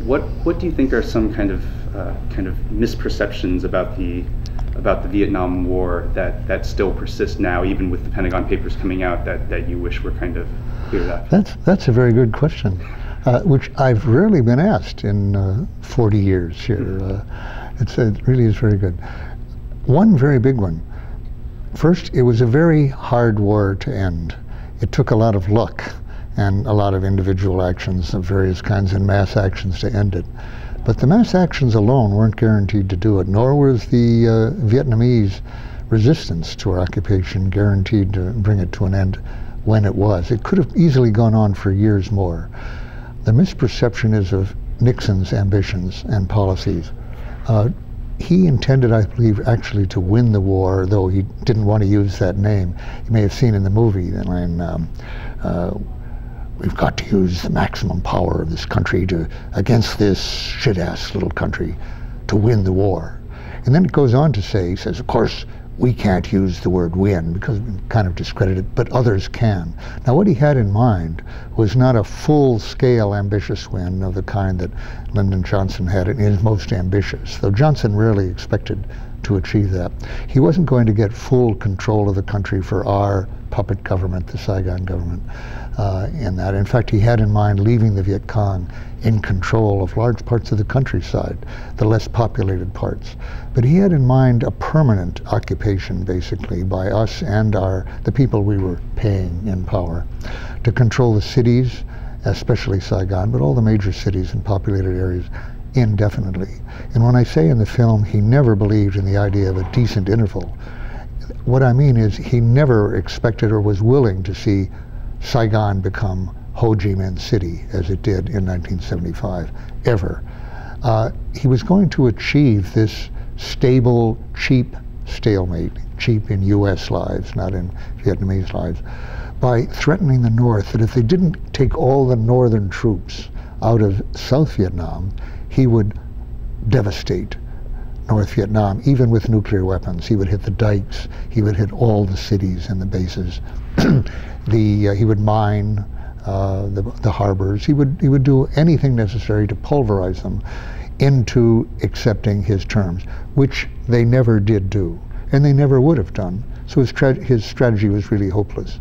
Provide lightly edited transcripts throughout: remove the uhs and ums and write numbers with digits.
what do you think are some kind of misperceptions about the Vietnam War that still persist now, even with the Pentagon Papers coming out, that you wish were kind of cleared up? That's a very good question, which I've rarely been asked in 40 years here. It really is very good. One very big one. First, it was a very hard war to end. It took a lot of luck and a lot of individual actions of various kinds and mass actions to end it. But the mass actions alone weren't guaranteed to do it, nor was the Vietnamese resistance to our occupation guaranteed to bring it to an end when it was. It could have easily gone on for years more. The misperception is of Nixon's ambitions and policies. He intended, I believe, actually to win the war, though he didn't want to use that name. You may have seen in the movie the line, we've got to use the maximum power of this country against this shit-ass little country to win the war. And then it goes on to say, he says, of course, we can't use the word win because it's kind of discredited, but others can. Now what he had in mind was not a full-scale ambitious win of the kind that Lyndon Johnson had in his most ambitious, though Johnson rarely expected to achieve that. He wasn't going to get full control of the country for our puppet government, the Saigon government, in that. In fact, he had in mind leaving the Viet Cong in control of large parts of the countryside, the less populated parts. But he had in mind a permanent occupation, basically, by us and the people we were paying in power, to control the cities, especially Saigon, but all the major cities and populated areas indefinitely. And when I say in the film, he never believed in the idea of a decent interval, what I mean is he never expected or was willing to see Saigon become Ho Chi Minh City, as it did in 1975, ever. He was going to achieve this stable, cheap stalemate, cheap in U.S. lives, not in Vietnamese lives, by threatening the North that if they didn't take all the northern troops out of South Vietnam, he would devastate North Vietnam, even with nuclear weapons. He would hit the dikes, he would hit all the cities and the bases. He would mine the harbors. He would do anything necessary to pulverize them into accepting his terms, which they never did do, and they never would have done. So his strategy was really hopeless.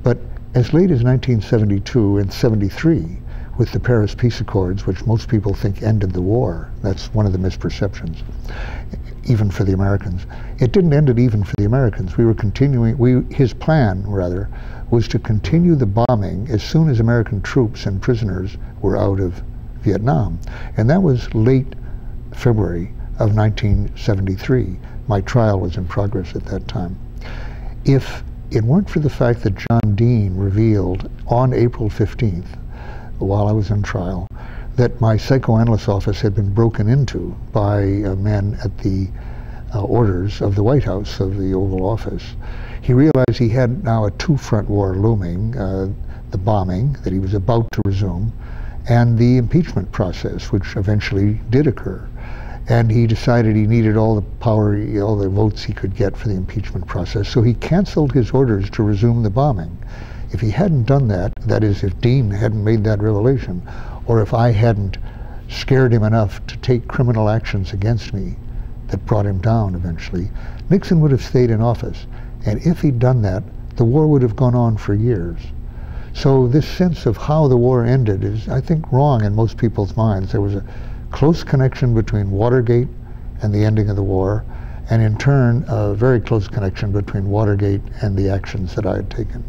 But as late as 1972 and 73, with the Paris Peace Accords, which most people think ended the war, that's one of the misperceptions, even for the Americans. It didn't end it even for the Americans. We were continuing, his plan, rather, was to continue the bombing as soon as American troops and prisoners were out of Vietnam. And that was late February of 1973. My trial was in progress at that time. If it weren't for the fact that John Dean revealed on April 15th, while I was on trial, that my psychoanalyst office had been broken into by men at the orders of the White House, of the Oval Office, he realized he had now a two-front war looming, the bombing that he was about to resume, and the impeachment process, which eventually did occur. And he decided he needed all the power, all the votes he could get for the impeachment process, so he canceled his orders to resume the bombing. If he hadn't done that, that is, if Dean hadn't made that revelation, or if I hadn't scared him enough to take criminal actions against me that brought him down eventually, Nixon would have stayed in office. And if he'd done that, the war would have gone on for years. So this sense of how the war ended is, I think, wrong in most people's minds. There was a close connection between Watergate and the ending of the war, and in turn, a very close connection between Watergate and the actions that I had taken.